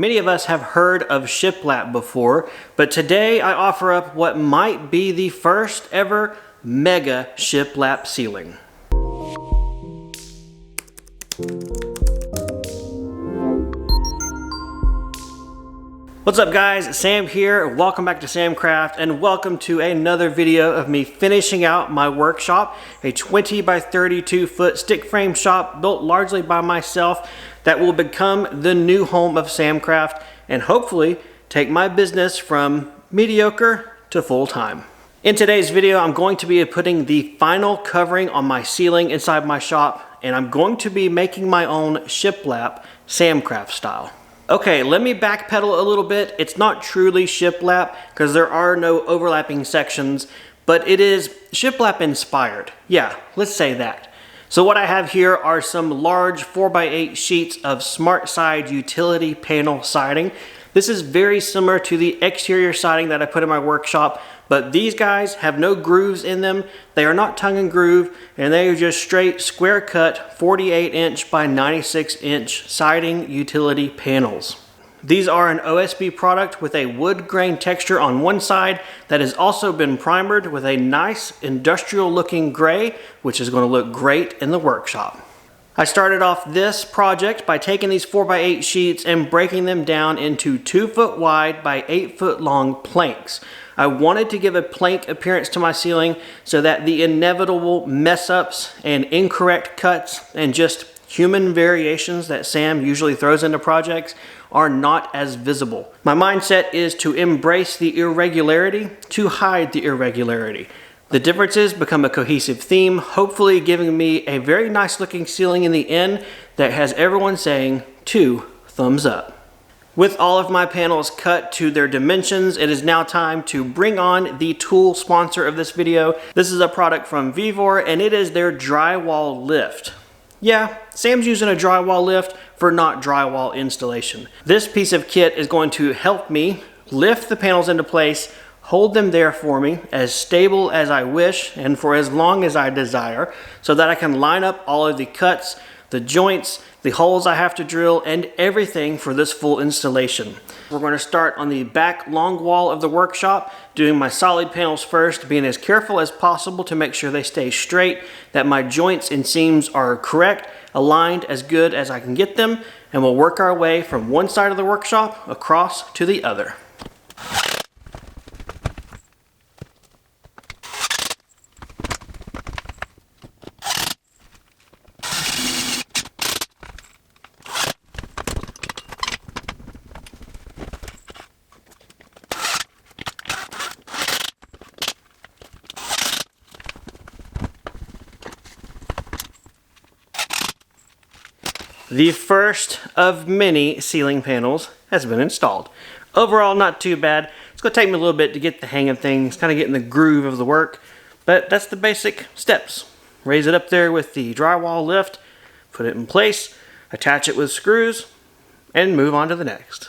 Many of us have heard of shiplap before, but today I offer up what might be the first ever mega shiplap ceiling. What's up guys, Sam here, welcome back to Samcraft and welcome to another video of me finishing out my workshop, a 20 by 32 foot stick frame shop built largely by myself that will become the new home of Samcraft and hopefully take my business from mediocre to full-time. In today's video, I'm going to be putting the final covering on my ceiling inside my shop and I'm going to be making my own shiplap Samcraft style. Okay, let me backpedal a little bit. It's not truly shiplap because there are no overlapping sections, but it is shiplap inspired. Yeah, let's say that. So what I have here are some large 4x8 sheets of SmartSide utility panel siding. This is very similar to the exterior siding that I put in my workshop, but these guys have no grooves in them. They are not tongue and groove, and they are just straight square cut 48 inch by 96 inch siding utility panels. These are an OSB product with a wood grain texture on one side that has also been primered with a nice industrial looking gray, which is going to look great in the workshop. I started off this project by taking these 4x8 sheets and breaking them down into 2 foot wide by 8 foot long planks. I wanted to give a plank appearance to my ceiling so that the inevitable mess ups and incorrect cuts and just human variations that Sam usually throws into projects are not as visible. My mindset is to embrace the irregularity to hide the irregularity. The differences become a cohesive theme, hopefully giving me a very nice looking ceiling in the end that has everyone saying 2 thumbs up. With all of my panels cut to their dimensions, it is now time to bring on the tool sponsor of this video. This is a product from Vevor and it is their drywall lift. Yeah, Sam's using a drywall lift for not drywall installation. This piece of kit is going to help me lift the panels into place, hold them there for me as stable as I wish and for as long as I desire so that I can line up all of the cuts, the joints, the holes I have to drill, and everything for this full installation. We're going to start on the back long wall of the workshop, doing my solid panels first, being as careful as possible to make sure they stay straight, that my joints and seams are correct, aligned as good as I can get them, and we'll work our way from one side of the workshop across to the other. The first of many ceiling panels has been installed. Overall, not too bad. It's going to take me a little bit to get the hang of things, kind of get in the groove of the work, but that's the basic steps. Raise it up there with the drywall lift, put it in place, attach it with screws, and move on to the next.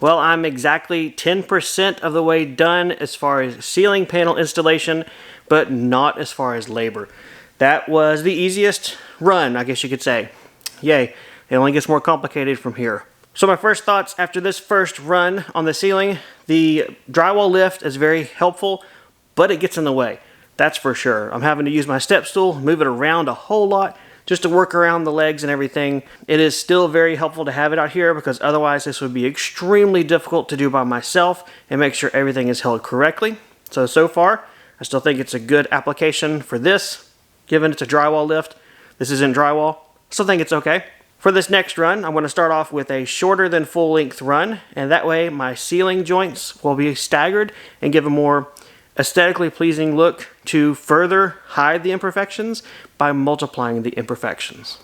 Well, I'm exactly 10% of the way done as far as ceiling panel installation, but not as far as labor. That was the easiest run, I guess you could say. Yay, it only gets more complicated from here. So my first thoughts after this first run on the ceiling, the drywall lift is very helpful, but it gets in the way. That's for sure. I'm having to use my step stool, move it around a whole lot, just to work around the legs and everything. It is still very helpful to have it out here because otherwise this would be extremely difficult to do by myself and make sure everything is held correctly. So far, I still think it's a good application for this, given it's a drywall lift. This isn't drywall. Still think it's okay. For this next run, I'm going to start off with a shorter than full length run, and that way my ceiling joints will be staggered and give a more aesthetically pleasing look to further hide the imperfections by multiplying the imperfections.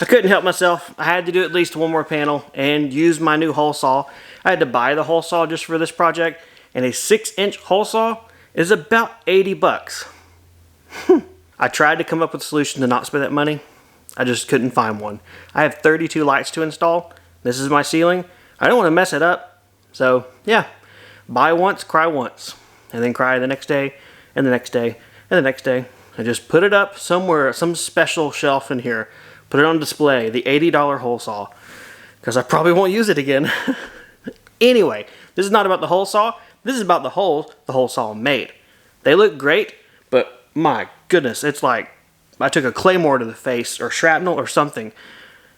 I couldn't help myself. I had to do at least one more panel and use my new hole saw. I had to buy the hole saw just for this project, and a 6-inch hole saw is about 80 bucks. I tried to come up with a solution to not spend that money. I just couldn't find one. I have 32 lights to install. This is my ceiling. I don't want to mess it up. So yeah, buy once, cry once, and then cry the next day, and the next day, and the next day. I just put it up somewhere, some special shelf in here. Put it on display, the $80 hole saw, because I probably won't use it again. Anyway, this is not about the hole saw. This is about the holes the hole saw made. They look great, but my goodness, it's like I took a claymore to the face or shrapnel or something.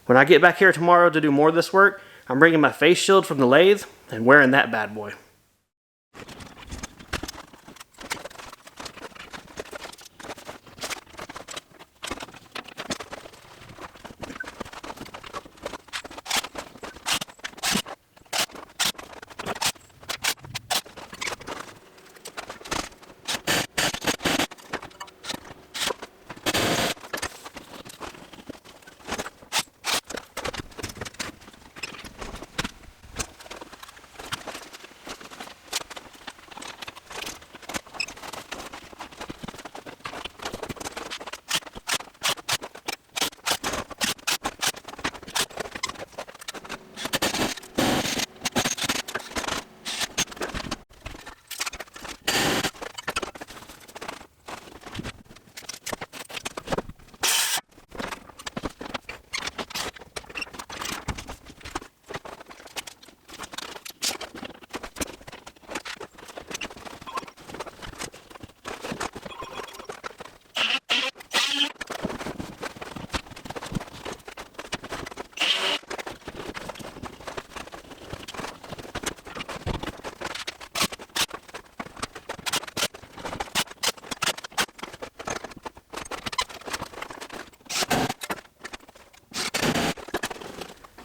When I get back here tomorrow to do more of this work, I'm bringing my face shield from the lathe and wearing that bad boy.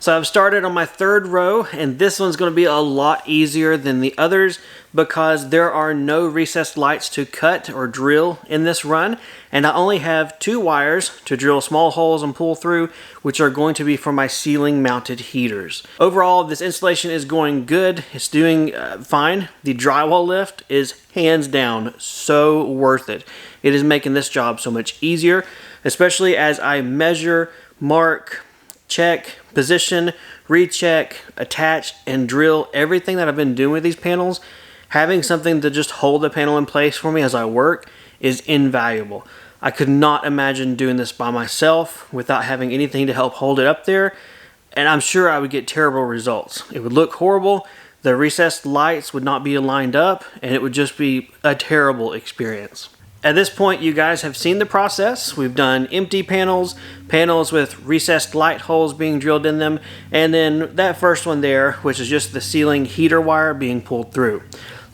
So I've started on my third row, and this one's going to be a lot easier than the others because there are no recessed lights to cut or drill in this run, and I only have 2 wires to drill small holes and pull through, which are going to be for my ceiling mounted heaters. Overall, this installation is going good. It's doing fine. The drywall lift is hands down so worth it. It is making this job so much easier, especially as I measure, mark, check, position, recheck, attach, and drill everything that I've been doing with these panels. Having something to just hold the panel in place for me as I work is invaluable. I could not imagine doing this by myself without having anything to help hold it up there, and I'm sure I would get terrible results. It would look horrible, the recessed lights would not be lined up, and it would just be a terrible experience. At this point, you guys have seen the process. We've done empty panels, panels with recessed light holes being drilled in them, and then that first one there, which is just the ceiling heater wire being pulled through.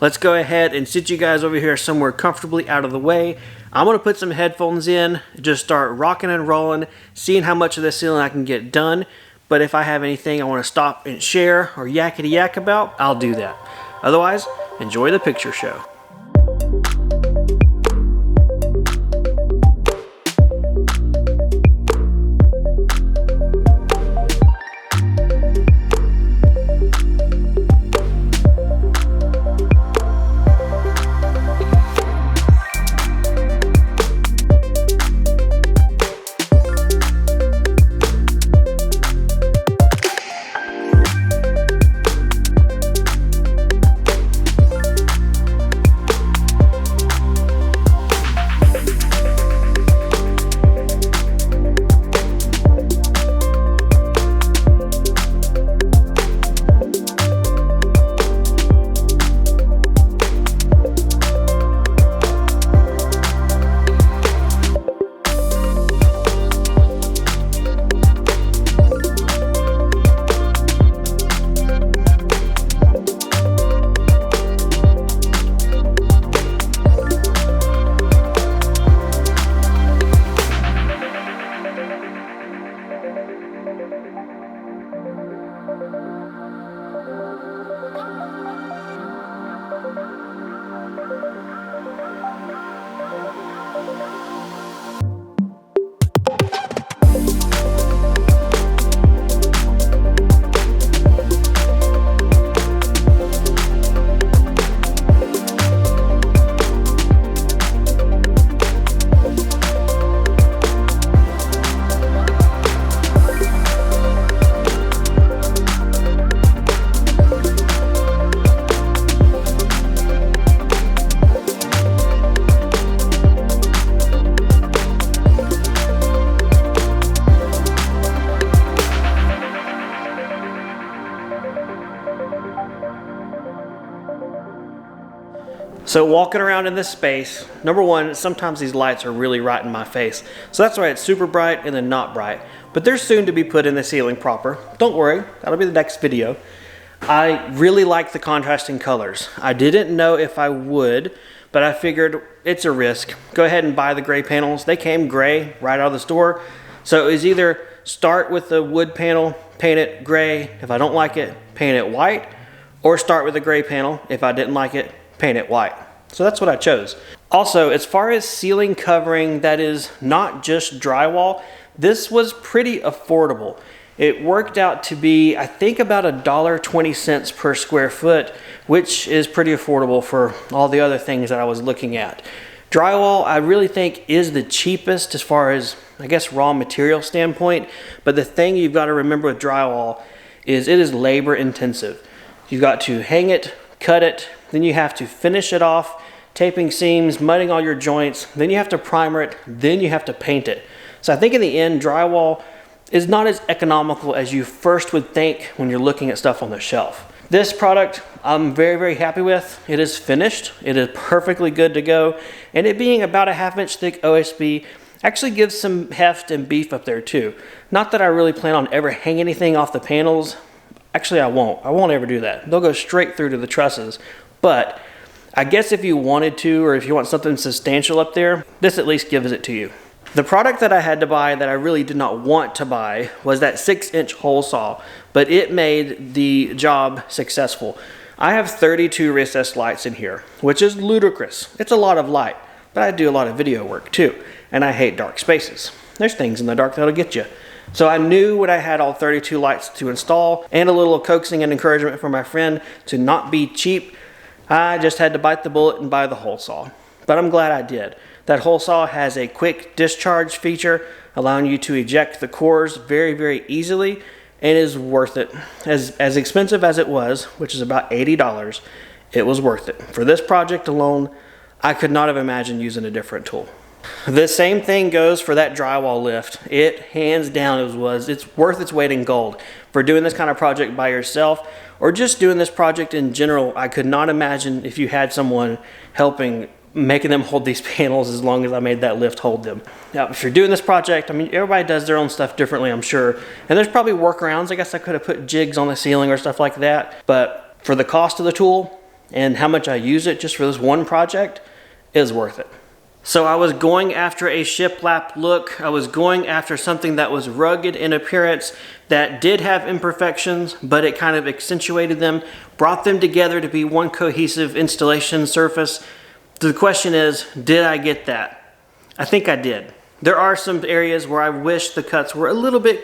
Let's go ahead and sit you guys over here somewhere comfortably out of the way. I'm going to put some headphones in, just start rocking and rolling, seeing how much of the ceiling I can get done. But if I have anything I want to stop and share or yakety yak about, I'll do that. Otherwise, enjoy the picture show. So walking around in this space, number one, sometimes these lights are really right in my face. So that's why it's super bright and then not bright. But they're soon to be put in the ceiling proper. Don't worry, that'll be the next video. I really like the contrasting colors. I didn't know if I would, but I figured it's a risk. Go ahead and buy the gray panels. They came gray right out of the store. So it's either start with the wood panel, paint it gray. If I don't like it, paint it white. Or start with a gray panel. If I didn't like it, paint it white. So that's what I chose. Also, as far as ceiling covering that is not just drywall, this was pretty affordable. It worked out to be, I think, about $1.20 per square foot, which is pretty affordable for all the other things that I was looking at. Drywall, I really think, is the cheapest as far as, I guess, raw material standpoint. But the thing you've got to remember with drywall is it is labor intensive. You've got to hang it, cut it, then you have to finish it off, taping seams, mudding all your joints, then you have to primer it, then you have to paint it. So I think in the end, drywall is not as economical as you first would think when you're looking at stuff on the shelf. This product I'm very, very happy with. It is finished. It is perfectly good to go. And it being about a 1/2 inch thick OSB actually gives some heft and beef up there too. Not that I really plan on ever hanging anything off the panels. Actually, I won't ever do that. They'll go straight through to the trusses. But I guess if you wanted to, or if you want something substantial up there, this at least gives it to you. The product that I had to buy that I really did not want to buy was that 6-inch hole saw, but it made the job successful. I have 32 recessed lights in here, which is ludicrous. It's a lot of light, but I do a lot of video work too, and I hate dark spaces. There's things in the dark that'll get you. So I knew when I had all 32 lights to install and a little coaxing and encouragement from my friend to not be cheap, I just had to bite the bullet and buy the hole saw. But I'm glad I did. That hole saw has a quick discharge feature, allowing you to eject the cores very, very easily, and is worth it. As expensive as it was, which is about $80, it was worth it. For this project alone, I could not have imagined using a different tool. The same thing goes for that drywall lift. It hands down it's worth its weight in gold. For doing this kind of project by yourself, or just doing this project in general, I could not imagine if you had someone helping, making them hold these panels as long as I made that lift hold them. Now, if you're doing this project, I mean, everybody does their own stuff differently, I'm sure. And there's probably workarounds. I guess I could have put jigs on the ceiling or stuff like that. But for the cost of the tool and how much I use it just for this one project, it is worth it. So I was going after a shiplap look. I was going after something that was rugged in appearance, that did have imperfections, but it kind of accentuated them, brought them together to be one cohesive installation surface. The question is, did I get that? I think I did. There are some areas where I wish the cuts were a little bit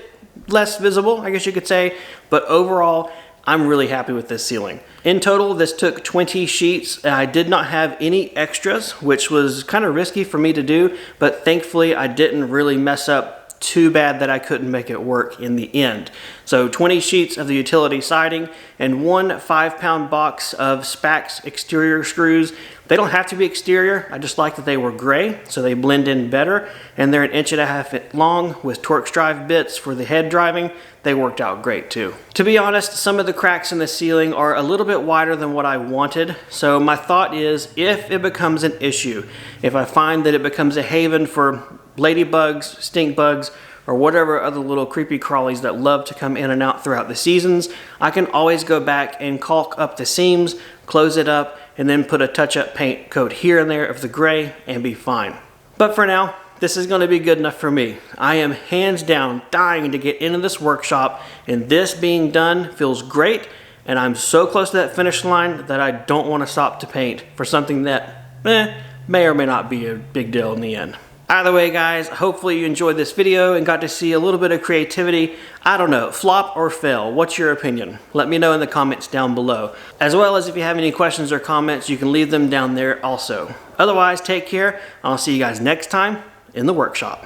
less visible, I guess you could say, but overall, I'm really happy with this ceiling. In total, this took 20 sheets, and I did not have any extras, which was kind of risky for me to do, but thankfully I didn't really mess up too bad that I couldn't make it work in the end. So 20 sheets of the utility siding and one 5-pound box of Spax exterior screws. They don't have to be exterior. I just like that they were gray, so they blend in better. And they're 1.5 inches long with Torx drive bits for the head driving. They worked out great too. To be honest, some of the cracks in the ceiling are a little bit wider than what I wanted. So my thought is, if it becomes an issue, if I find that it becomes a haven for ladybugs, stink bugs, or whatever other little creepy crawlies that love to come in and out throughout the seasons, I can always go back and caulk up the seams, close it up, and then put a touch-up paint coat here and there of the gray and be fine. But for now, this is going to be good enough for me. I am hands down dying to get into this workshop, and this being done feels great, and I'm so close to that finish line that I don't want to stop to paint for something that may or may not be a big deal in the end. Either way, guys, hopefully you enjoyed this video and got to see a little bit of creativity. I don't know, flop or fail, what's your opinion? Let me know in the comments down below. As well as if you have any questions or comments, you can leave them down there also. Otherwise, take care. I'll see you guys next time in the workshop.